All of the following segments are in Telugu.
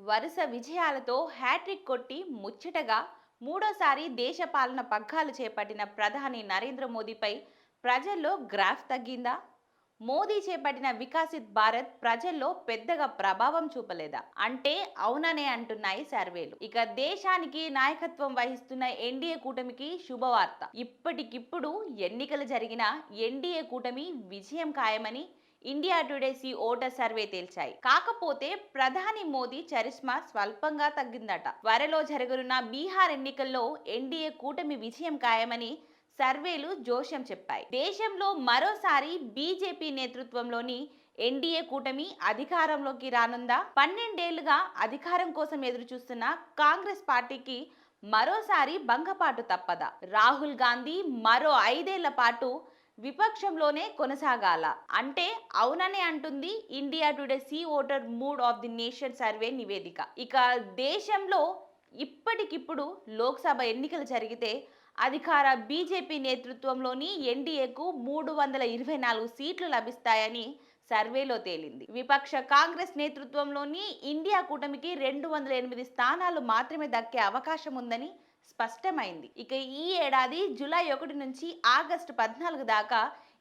వరుస విజయాలతో హ్యాట్రిక్ కొట్టి ముచ్చటగా మూడోసారి దేశ పాలన పగ్గాలు చేపట్టిన ప్రధాని నరేంద్ర మోదీపై ప్రజల్లో గ్రాఫ్ తగ్గిందా? మోదీ చేపట్టిన వికసిత్ భారత్ ప్రజల్లో పెద్దగా ప్రభావం చూపలేదా అంటే అవుననే అంటున్నాయి సర్వేలు. ఇక దేశానికి నాయకత్వం వహిస్తున్న ఎన్డీఏ కూటమికి శుభవార్త. ఇప్పటికిప్పుడు ఎన్నికలు జరిగిన ఎన్డీఏ కూటమి విజయం ఖాయమని ఇండియా టుడే ఓటర్ సర్వే తేల్చాయి. కాకపోతే ప్రధాని మోదీ చరిష్మా స్వల్పంగా తగ్గిందట. త్వరలో జరగనున్న బీహార్ ఎన్నికల్లో ఎన్డీఏ కూటమి విజయం ఖాయమని సర్వేలు జోష్యం చెప్పాయి. దేశంలో మరోసారి బీజేపీ నేతృత్వంలోని ఎన్డీఏ కూటమి అధికారంలోకి రానుందా? 12 ఏళ్లుగా అధికారం కోసం ఎదురుచూస్తున్న కాంగ్రెస్ పార్టీకి మరోసారి భంగపాటు తప్పదా? రాహుల్ గాంధీ మరో 5 ఏళ్ల పాటు విపక్షంలోనే కొనసాగాల అంటే అవుననే అంటుంది India today voter mood of the nation survey నివేదిక. ఇక దేశంలో ఇప్పటికిప్పుడు లోక్సభ ఎన్నికలు జరిగితే అధికార బీజేపీ నేతృత్వంలోని ఎన్డీఏకు 324 సీట్లు లభిస్తాయని సర్వేలో తేలింది. విపక్ష కాంగ్రెస్ నేతృత్వంలోని ఇండియా కూటమికి 208 స్థానాలు మాత్రమే దక్కే అవకాశం ఉందని స్పష్టమైంది. ఇక ఈ ఏడాది జూలై 1 నుంచి ఆగస్టు 14 దాకా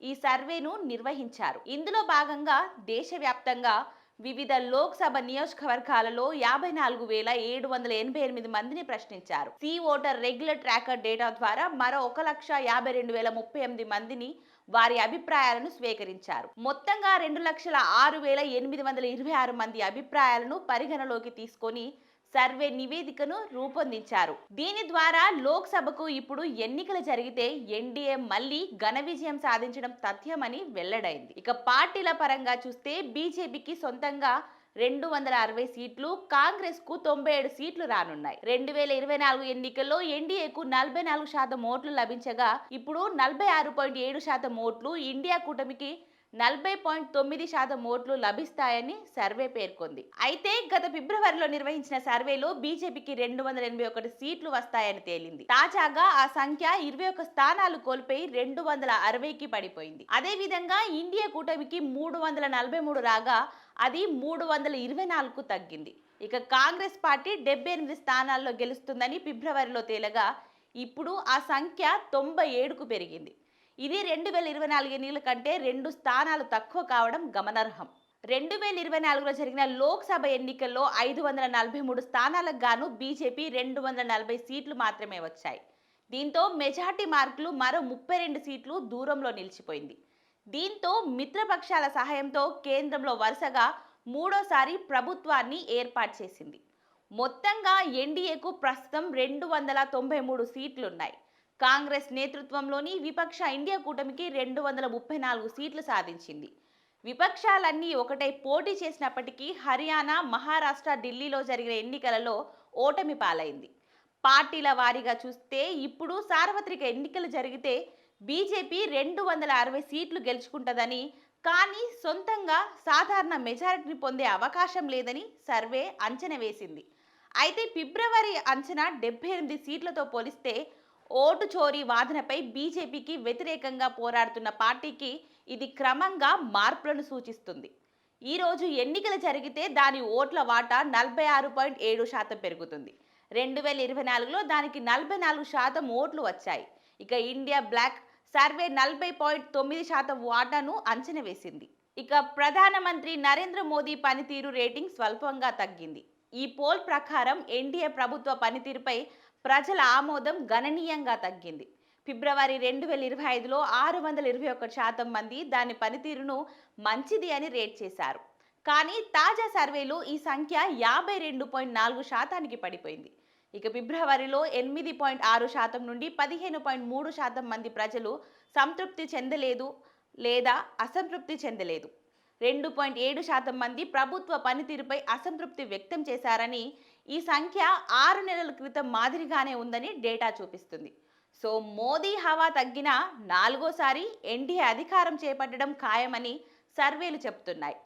ఈ సర్వేను నిర్వహించారు. ఇందులో భాగంగా దేశవ్యాప్తంగా వివిధ లోక్సభ నియోజకవర్గాలలో 54,788 మందిని ప్రశ్నించారు. ఓటర్ రెగ్యులర్ ట్రాకర్ డేటా ద్వారా మరో 1,52,038 మందిని వారి అభిప్రాయాలను స్వీకరించారు. మొత్తంగా 2,06,826 మంది అభిప్రాయాలను పరిగణలోకి తీసుకొని సర్వే నివేదికను రూపొందించారు. దీని ద్వారా లోక్సభకు ఇప్పుడు ఎన్నికలు జరిగితే ఎన్డీఏ మళ్లీ ఘన విజయం సాధించడం తథ్యమని వెల్లడైంది. ఇక పార్టీల పరంగా చూస్తే బీజేపీకి సొంతంగా 260 సీట్లు, కాంగ్రెస్ కు 97 సీట్లు రానున్నాయి. 2024 ఎన్నికల్లో ఎన్డీఏకు 44% ఓట్లు లభించగా ఇప్పుడు 46.7% ఓట్లు, ఇండియా కూటమికి 40.9% ఓట్లు లభిస్తాయని సర్వే పేర్కొంది. అయితే గత ఫిబ్రవరిలో నిర్వహించిన సర్వేలో బీజేపీకి 281 సీట్లు వస్తాయని తేలింది. తాజాగా ఆ సంఖ్య 21 స్థానాలు కోల్పోయి 260కి పడిపోయింది. అదే విధంగా ఇండియా కూటమికి 343 రాగా అది 324కు తగ్గింది. ఇక కాంగ్రెస్ పార్టీ 78 స్థానాల్లో గెలుస్తుందని ఫిబ్రవరిలో తేలగా ఇప్పుడు ఆ సంఖ్య 97కు పెరిగింది. ఇది 2024 ఎన్నికల కంటే 2 స్థానాలు తక్కువ కావడం గమనార్హం. 2024లో జరిగిన లోక్సభ ఎన్నికల్లో 543 స్థానాలకు గాను బీజేపీ 240 సీట్లు మాత్రమే వచ్చాయి. దీంతో మెజార్టీ మార్కులు మరో 32 సీట్లు దూరంలో నిలిచిపోయింది. దీంతో మిత్రపక్షాల సహాయంతో కేంద్రంలో వరుసగా మూడోసారి ప్రభుత్వాన్ని ఏర్పాటు చేసింది. మొత్తంగా ఎన్డీఏకు ప్రస్తుతం 293 సీట్లున్నాయి. కాంగ్రెస్ నేతృత్వంలోని విపక్ష ఇండియా కూటమికి 234 సీట్లు సాధించింది. విపక్షాలన్నీ ఒకటై పోటీ చేసినప్పటికీ హర్యానా, మహారాష్ట్ర, ఢిల్లీలో జరిగిన ఎన్నికలలో ఓటమి పాలైంది. పార్టీల వారీగా చూస్తే ఇప్పుడు సార్వత్రిక ఎన్నికలు జరిగితే బీజేపీ 260 సీట్లు గెలుచుకుంటుందని, కానీ సొంతంగా సాధారణ మెజారిటీని పొందే అవకాశం లేదని సర్వే అంచనా వేసింది. అయితే ఫిబ్రవరి అంచనా 78 సీట్లతో పోలిస్తే ఓటు చోరీ వాదనపై బీజేపీకి వ్యతిరేకంగా పోరాడుతున్న పార్టీకి ఇది క్రమంగా మార్పులను సూచిస్తుంది. ఈరోజు ఎన్నికలు జరిగితే దాని ఓట్ల వాటా 46.7% పెరుగుతుంది. 2024లో దానికి 44% ఓట్లు వచ్చాయి. ఇక ఇండియా బ్లాక్ సర్వే 40.9% వాటాను అంచనా వేసింది. ఇక ప్రధానమంత్రి నరేంద్ర మోదీ పనితీరు రేటింగ్ స్వల్పంగా తగ్గింది. ఈ పోల్ ప్రకారం ఎన్డీఏ ప్రభుత్వ పనితీరుపై ప్రజల ఆమోదం గణనీయంగా తగ్గింది. ఫిబ్రవరి 2025లో 621% మంది దాని పనితీరును మంచిది అని రేట్ చేశారు. కానీ తాజా సర్వేలో ఈ సంఖ్య 52.4%కి పడిపోయింది. ఇక ఫిబ్రవరిలో 8.6% నుండి 15.3% మంది ప్రజలు సంతృప్తి చెందలేదు లేదా అసంతృప్తి చెందలేదు. 2.7% మంది ప్రభుత్వ పనితీరుపై అసంతృప్తి వ్యక్తం చేశారని, ఈ సంఖ్య 6 నెలల క్రితం మాదిరిగానే ఉందని డేటా చూపిస్తుంది. సో మోదీ హవా తగ్గినా 4వ సారి ఎన్డీఏ అధికారం చేపట్టడం ఖాయమని సర్వేలు చెబుతున్నాయి.